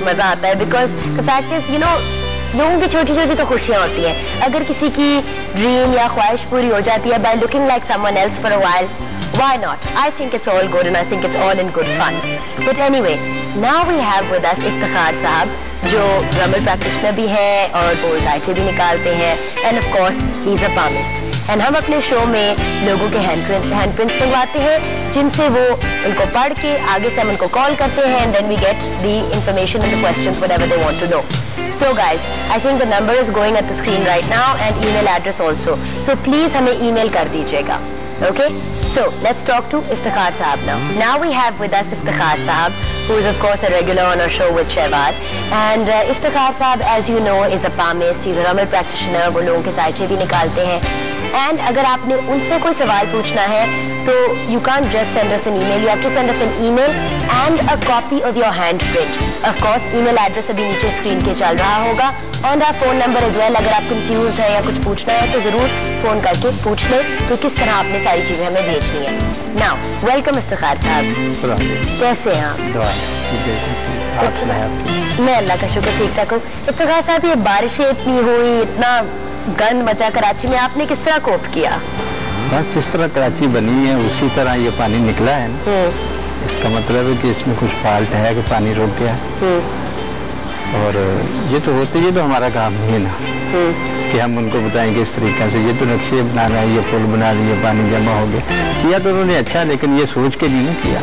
मजा आता है, because the fact is you no लोगों की छोटी छोटी तो खुशियां होती हैं. अगर किसी की ड्रीम या ख्वाहिश पूरी हो जाती है by looking like someone else for a while, why not? I think it's all good and I think it's all in good fun. But anyway, now we have with us Iftikhar साहब, जो drummer practitioner भी है और bold आइचे भी निकालते हैं, and of course he's a palmist. And हम अपने शो में लोगों के हैंड प्रिंट्स मंगवाते हैं, जिनसे वो उनको पढ़ के आगे से हम उनको कॉल करते हैं, and then we get the information and the questions whatever they want to know. So guys, I think the number is going at the screen right now and email address also. So please हमें email कर दीजिएगा. Okay, so let's talk to Iftikhar Sahab now. Now we have with us Iftikhar Sahab, who is of course a regular on our show with Shehbaz. And Iftikhar Sahab, as you know, is a palmist. He's a drummer practitioner. वो लोगों के साइचे भी निकालते हैं. And अगर आपने उनसे कोई सवाल पूछना है, तो you can't just send us an email. You have to send us an email and a copy of your handprint. Of course, email address अभी नीचे screen के चल रहा होगा. And our phone number as well. अगर आप confused है या कुछ पूछना है, तो जरूर फोन करके पूछ लें कि किस तरह आपने सारी चीजें हमें भेजनी है. Now, welcome इफ्तिखार साहब. कैसे हैं आप? मैं अल्लाह का शुक्र ठीक ठाक हूँ. इफ्तिखार साहब, ये बारिशें इतनी हुई, इतना गंद मचा कराची में, आपने किस तरह कोप किया? बस जिस तरह कराची बनी है उसी तरह ये पानी निकला है ना. इसका मतलब है कि इसमें कुछ फॉल्ट है कि पानी रुक गया. और ये तो होते, ये तो हमारा काम नहीं है ना कि हम उनको बताएंगे इस तरीके से ये तो नक्शे बनाना है, ये पुल बना दिए, पानी जमा हो गया. किया तो उन्होंने अच्छा, लेकिन ये सोच के नहीं किया.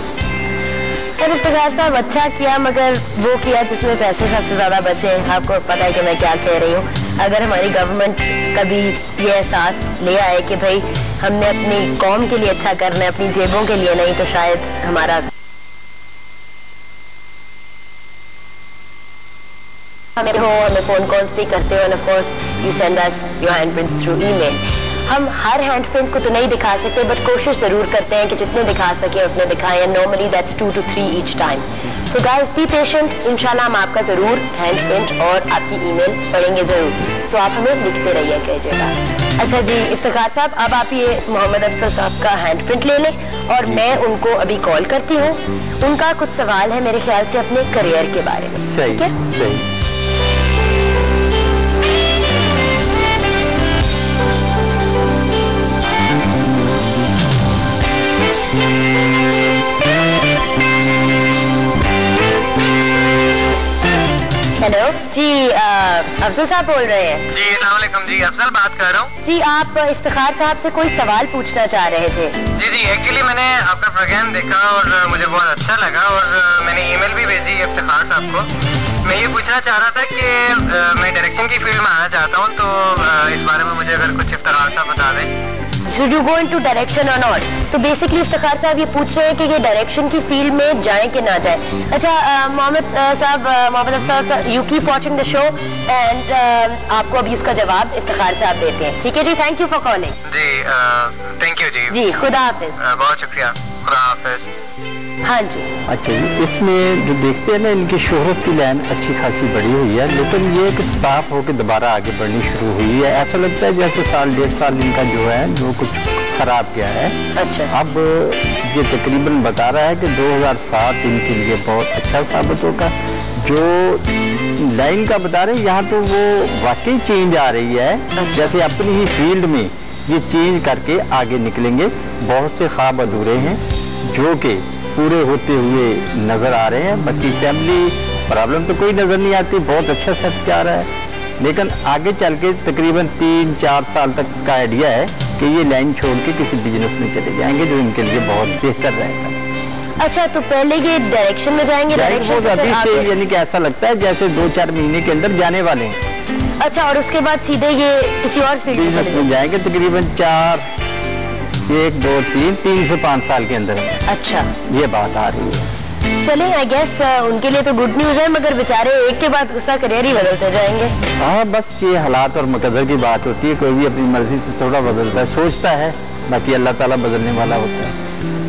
इफ्तिखार साहब, अच्छा किया, मगर वो किया जिसमें पैसे सबसे ज्यादा बचे. आपको पता है कि मैं क्या कह रही हूँ. अगर हमारी गवर्नमेंट कभी ये एहसास ले आए कि भाई हमने अपनी कौम के लिए अच्छा करना है, अपनी जेबों के लिए नहीं, तो शायद हमारा हमें फोन कॉल्स भी करते हो. And of course you send us your handprints through email. हम हर हैंडप्रिंट को तो नहीं दिखा सकते, बट कोशिश जरूर करते हैं कि जितने दिखा सके उतने दिखाएं. And normally that's 2 to 3 each time. So guys, be patient. इंशाल्लाह हम आपका जरूर हैंडप्रिंट और आपकी ईमेल पढ़ेंगे जरूर. सो आप हमें लिखते रहिए कीजिएगा. अच्छा जी इफ्तिखार साहब, अब आप ये मोहम्मद अफजल साहब का हैंडप्रिंट ले लें और मैं उनको अभी कॉल करती हूँ. उनका कुछ सवाल है मेरे ख्याल से अपने करियर के बारे में. ठीक है? सही. हेलो जी, अफजल साहब बोल रहे हैं? जी अस्सलाम वालेकुम. जी अफजल बात कर रहा हूँ. जी, आप इफ्तिखार साहब से कोई सवाल पूछना चाह रहे थे? जी एक्चुअली मैंने आपका प्रोग्राम देखा और मुझे बहुत अच्छा लगा और मैंने ईमेल भी भेजी इफ्तिखार साहब को. मैं ये पूछना चाह रहा था कि मैं डायरेक्शन की फील्ड में आना चाहता हूँ, तो इस बारे में मुझे अगर कुछ इफ्तिखार साहब बता दें. Should you go into direction or not? तो बेसिकली इफ्तिखार साहब ये पूछ रहे हैं कि ये डायरेक्शन की फील्ड में जाएं कि ना जाएं. अच्छा मोहम्मद साहब, मोहम्मद अफजल साहब, you keep watching the show and आपको अभी इसका जवाब इफ्तिखार साहब देते हैं. ठीक है जी, थैंक यू फॉर कॉलिंग. जी थैंक यू जी. जी खुदा हाफिज. बहुत शुक्रिया. खुदा हाफिज. हाँ जी. अच्छा जी, इसमें जो देखते हैं ना, इनकी शोहरत की लाइन अच्छी खासी बढ़ी हुई है, लेकिन ये कि स्टाफ होकर दोबारा आगे बढ़नी शुरू हुई है. ऐसा लगता है जैसे साल 1.5 साल इनका जो है वो कुछ खराब गया है. अच्छा. अब ये तकरीबन बता रहा है कि 2007 इनके लिए बहुत अच्छा साबित होगा. जो लाइन का बता रहे हैं यहाँ, तो वो वाकई चेंज आ रही है. अच्छा. जैसे अपनी ही फील्ड में ये चेंज करके आगे निकलेंगे. बहुत से ख्वाब अधूरे हैं जो कि पूरे होते हुए नजर आ रहे हैं. बाकी फैमिली प्रॉब्लम तो कोई नजर नहीं आती, बहुत अच्छा सेट जा रहा है. लेकिन आगे चल के तकरीबन 3-4 साल तक का आइडिया है कि ये लाइन छोड़ के किसी बिजनेस में चले जाएंगे, जो इनके लिए बहुत बेहतर रहेगा. अच्छा, तो पहले ये डायरेक्शन में जाएंगे? डायरेक्शन अभी से यानी कि ऐसा लगता है जैसे 2-4 महीने के अंदर जाने वाले हैं. अच्छा, और उसके बाद सीधे ये किसी और फील्ड बिजनेस में जाएंगे तकरीबन 3 से 5 साल के अंदर. अच्छा, ये बात आ रही है. चले, आई गेस उनके लिए तो गुड न्यूज है, मगर बेचारे एक के बाद दूसरा करियर ही बदलते जाएंगे. हाँ, बस ये हालात और मुकद्दर की बात होती है. कोई भी अपनी मर्जी से थोड़ा बदलता है, सोचता है, बाकी अल्लाह ताला बदलने वाला होता है.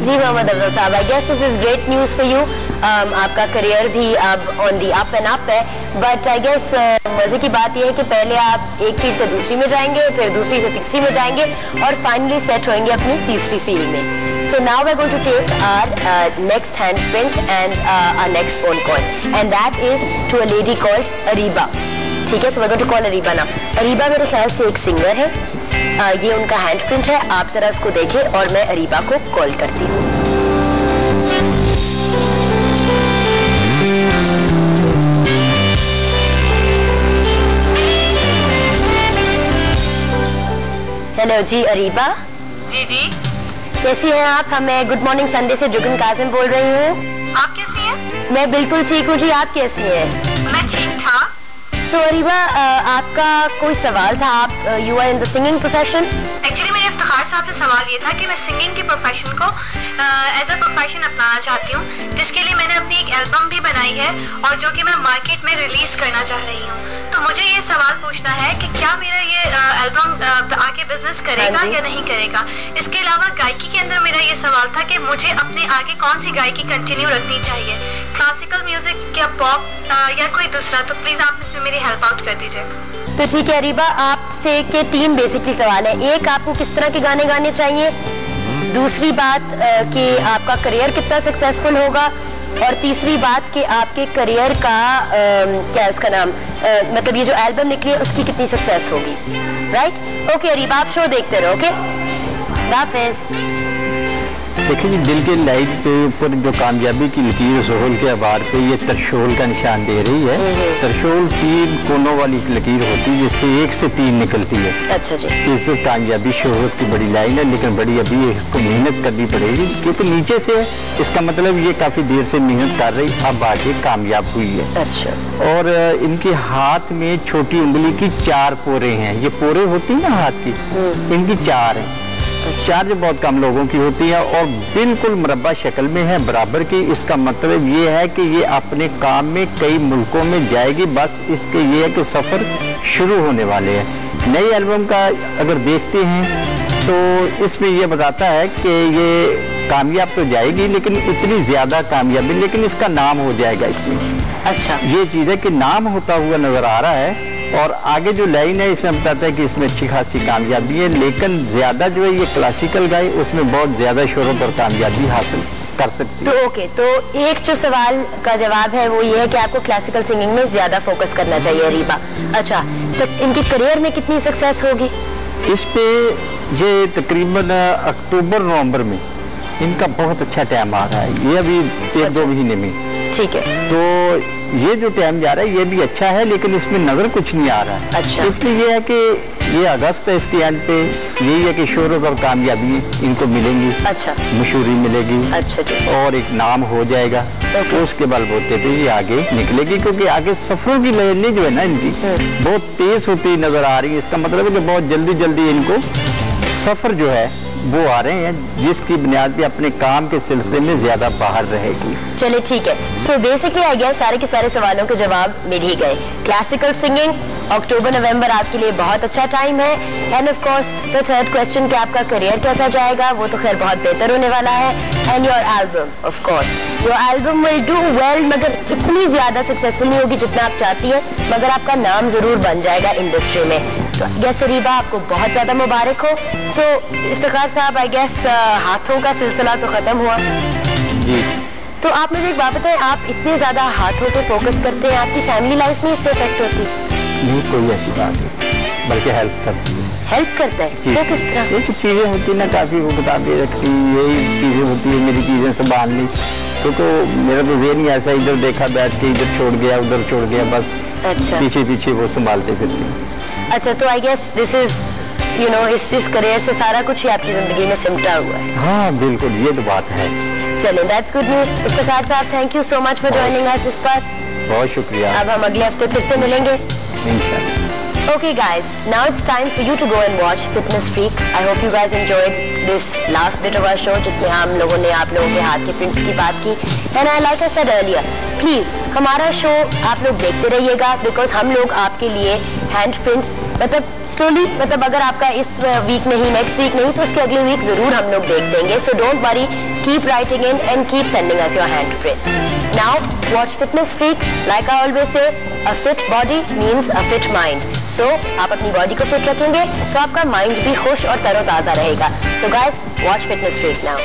जी मोहम्मद अफजल साहब, I guess this is great news for you. आपका करियर भी अब on the up and up है, बट आई गेस मजे की बात यह है कि पहले आप एक फील्ड से दूसरी में जाएंगे, फिर दूसरी से तीसरी में जाएंगे और फाइनली सेट होंगे अपनी तीसरी फील्ड में. So now we're going to take our next handprint and our next phone call, and that is to a lady called Ariba. ठीक है, so we're going to call Ariba now. Ariba मेरे ख्याल से एक singer है. ये उनका हैंडप्रिंट है, आप जरा उसको देखें और मैं अरीबा को कॉल करती हूँ. हेलो जी अरीबा. जी जी. कैसी हैं आप? मैं गुड मॉर्निंग संडे से जुगन काजिम बोल रही हूँ. आप कैसी हैं? मैं बिल्कुल ठीक हूँ जी, आप कैसी हैं? मैं ठीक था. सो अरीबा, आपका कोई सवाल था? आप you are in the singing profession? Actually मेरे इफ्तिखार साहब से सवाल ये था कि मैं सिंगिंग के प्रोफेशन को एज अ प्रोफेशन अपनाना चाहती हूँ, जिसके लिए मैंने अपनी एक एल्बम भी बनाई है और जो कि मैं मार्केट में रिलीज करना चाह रही हूँ. तो मुझे ये सवाल पूछना है कि क्या मेरा ये एल्बम आगे बिजनेस करेगा या नहीं करेगा. इसके अलावा गायकी के अंदर मेरा ये सवाल था कि मुझे अपने आगे कौन सी गायकी कंटिन्यू रखनी चाहिए, क्लासिकल म्यूजिक या पॉप या कोई दूसरा. तो प्लीज आप इसमें मेरी हेल्प आउट कर दीजिए. तो ठीक है अरीबा, आपसे के 3 बेसिकली सवाल है. एक, आपको किस तरह के गाने गाने चाहिए. दूसरी बात कि आपका करियर कितना सक्सेसफुल होगा. और तीसरी बात कि आपके करियर का क्या है उसका नाम, मतलब ये जो एल्बम निकली है उसकी कितनी सक्सेस होगी. राइट? ओके अरीबा, आप शो देखते रहो. ओके, हाफिज़. देखिए जी, दिल के लाइट पे ऊपर जो कामयाबी की लकीर ज़ोहल के आभार पे ये तरशोल का निशान दे रही है. तरशोल 3 कोनों वाली लकीर होती है जिससे 1 से 3 निकलती है. अच्छा जी. इससे कामयाबी शोहरत की बड़ी लाइन है, लेकिन बड़ी अभी इसको मेहनत करनी पड़ेगी क्योंकि नीचे से इसका मतलब ये काफ़ी देर से मेहनत कर रही, अब आगे कामयाब हुई है. अच्छा. और इनके हाथ में छोटी उंगली की 4 पोरे हैं. ये पोरे होती है ना हाथ की, इनकी 4 हैं. 4 जो बहुत कम लोगों की होती है और बिल्कुल मुरब्बा शक्ल में है, बराबर की. इसका मतलब ये है कि ये अपने काम में कई मुल्कों में जाएगी. बस इसके ये है कि सफ़र शुरू होने वाले हैं. नई एल्बम का अगर देखते हैं तो इसमें ये बताता है कि ये कामयाब तो जाएगी, लेकिन इतनी ज़्यादा कामयाबी, लेकिन इसका नाम हो जाएगा इसमें. अच्छा, ये चीज़ है कि नाम होता हुआ नज़र आ रहा है. और आगे जो लाइन है इसमें बताता है कि इसमें अच्छी खासी कामयाबी है, लेकिन ज़्यादा जो है ये क्लासिकल गाए उसमें बहुत ज़्यादा शोहरत और कामयाबी हासिल कर सकती है. तो ओके, तो एक जो सवाल का जवाब है वो ये है कि आपको क्लासिकल सिंगिंग में ज़्यादा फोकस करना चाहिए अरीबा. अच्छा, इनके करियर में कितनी सक्सेस होगी? इस पे ये तकरीबन अक्टूबर-नवंबर में इनका बहुत अच्छा टाइम आ रहा है. ये अभी 1-2 महीने में. ठीक है. तो ये जो टाइम जा रहा है ये भी अच्छा है, लेकिन इसमें नजर कुछ नहीं आ रहा है. अच्छा. इसलिए ये है कि ये अगस्त है, इसके एंड पे यही है कि शोहरत और कामयाबी इनको मिलेंगी. अच्छा. मशहूरी मिलेगी. अच्छा जी. और एक नाम हो जाएगा. तो उसके बलबूते पे ये आगे निकलेगी, क्योंकि आगे सफरों की लहरें जो है ना इनकी बहुत तेज होती नजर आ रही है. इसका मतलब है कि बहुत जल्दी जल्दी इनको सफर जो है वो आ रहे हैं, जिसकी बुनियाद पे अपने काम के सिलसिले में ज्यादा बाहर रहेगी. चलिए ठीक है. सो बेसिकली आई गेस सारे के सारे सवालों के जवाब मिल ही गए. क्लासिकल सिंगिंग, अक्टूबर-नवंबर आपके लिए बहुत अच्छा टाइम है. And of course the third question कि आपका करियर कैसा जाएगा, वो तो खैर बहुत बेहतर होने वाला है. And your album, of course your album will do well, मगर इतनी ज्यादा सक्सेसफुल नहीं होगी जितना आप चाहती हैं, मगर आपका नाम जरूर बन जाएगा इंडस्ट्री में. तो गेस अरीबा, आपको बहुत ज्यादा मुबारक हो. सो इफ्तिखार साहब, आई गेस हाथों का सिलसिला तो खत्म हुआ जी. तो आप मुझे एक बात बताएं, आप इतने ज्यादा हाथों पे फोकस करते हैं, आपकी फैमिली लाइफ में इससे इफेक्ट होती? नहीं, कोई ऐसी बात नहीं, बल्कि हेल्प करती है. हेल्प करता है? वो किस तरह? ये कुछ चीजें होती है ना, काफी वो किताबें रखती, यही चीजें होती है, मेरी चीजें संभाल ली. तो मेरा तो ज़हन ही ऐसा, इधर देखा बैठ के, इधर छोड़ गया उधर छोड़ गया, बस. अच्छा. पीछे पीछे वो संभालते फिरते. अच्छा, तो I guess this is you know इस करियर से सारा कुछ ही आपकी जिंदगी में सिमटा हुआ है. हाँ बिल्कुल, ये तो बात है. चलिए, that's good news. Iftikhar sahab, thank you so much for joining us इस पर. बहुत शुक्रिया. अब हम अगले हफ्ते फिर से मिलेंगे इंशाल्लाह. Okay guys, now it's time for you to go and watch Fitness Freak. I hope you guys enjoyed this last bit of our show, जिसमें हम लोगों ने आप लोगों के हाथ के प्रिंट्स की बात की. And like I said earlier, please हमारा शो आप लोग देखते रहिएगा, बिकॉज हम लोग आपके लिए हैंड प्रिंट्स मतलब स्लोली, मतलब अगर आपका इस वीक नहीं, नेक्स्ट वीक नहीं, तो उसके अगले वीक जरूर हम लोग देख देंगे. So don't worry, keep writing in and keep sending us your hand prints. Now watch fitness freak. Like I always say, a fit body means a fit mind. So आप अपनी बॉडी को fit रखेंगे तो आपका mind भी खुश और तरोताज़ा रहेगा. So guys, watch fitness freak now.